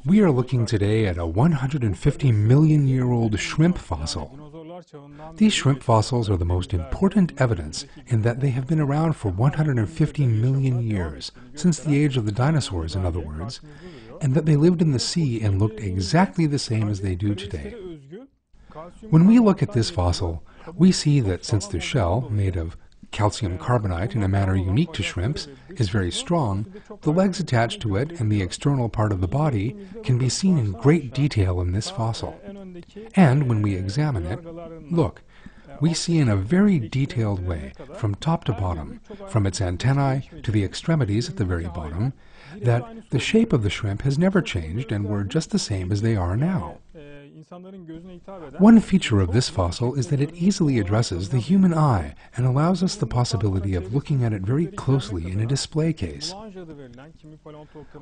We are looking today at a 150 million year old shrimp fossil. These shrimp fossils are the most important evidence in that they have been around for 150 million years, since the age of the dinosaurs in other words, and that they lived in the sea and looked exactly the same as they do today. When we look at this fossil, we see that since the shell, made of calcium carbonate in a manner unique to shrimps, is very strong, the legs attached to it and the external part of the body can be seen in great detail in this fossil. And when we examine it, look, we see in a very detailed way, from top to bottom, from its antennae to the extremities at the very bottom, that the shape of the shrimp has never changed and were just the same as they are now. One feature of this fossil is that it easily addresses the human eye and allows us the possibility of looking at it very closely in a display case.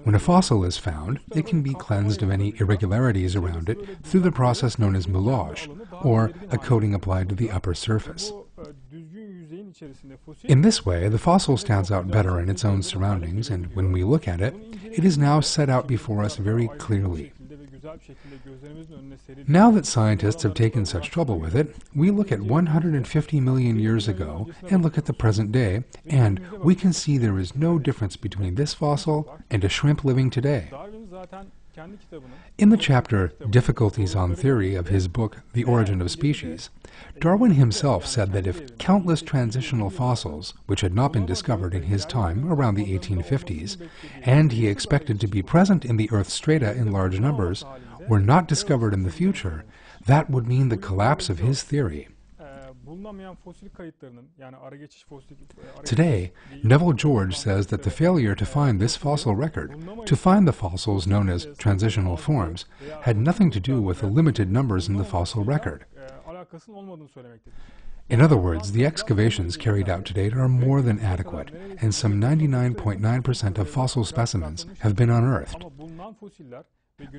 When a fossil is found, it can be cleansed of any irregularities around it through the process known as moulage, or a coating applied to the upper surface. In this way, the fossil stands out better in its own surroundings, and when we look at it, it is now set out before us very clearly. Now that scientists have taken such trouble with it, we look at 150 million years ago and look at the present day, and we can see there is no difference between this fossil and a shrimp living today. In the chapter Difficulties on Theory of his book The Origin of Species, Darwin himself said that if countless transitional fossils, which had not been discovered in his time around the 1850s, and he expected to be present in the Earth's strata in large numbers, were not discovered in the future, that would mean the collapse of his theory. Today, Neville George says that the failure to find this fossil record, to find the fossils known as transitional forms, had nothing to do with the limited numbers in the fossil record. In other words, the excavations carried out to date are more than adequate, and some 99.9% of fossil specimens have been unearthed.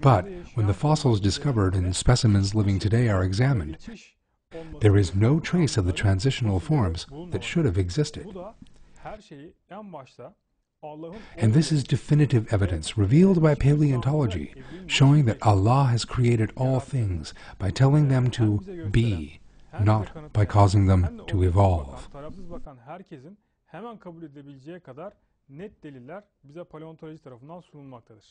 But when the fossils discovered and specimens living today are examined, there is no trace of the transitional forms that should have existed. And this is definitive evidence revealed by paleontology, showing that Allah has created all things by telling them to be, not by causing them to evolve. Hemen kabul edebileceği kadar net deliller bize paleontoloji tarafından sunulmaktadır.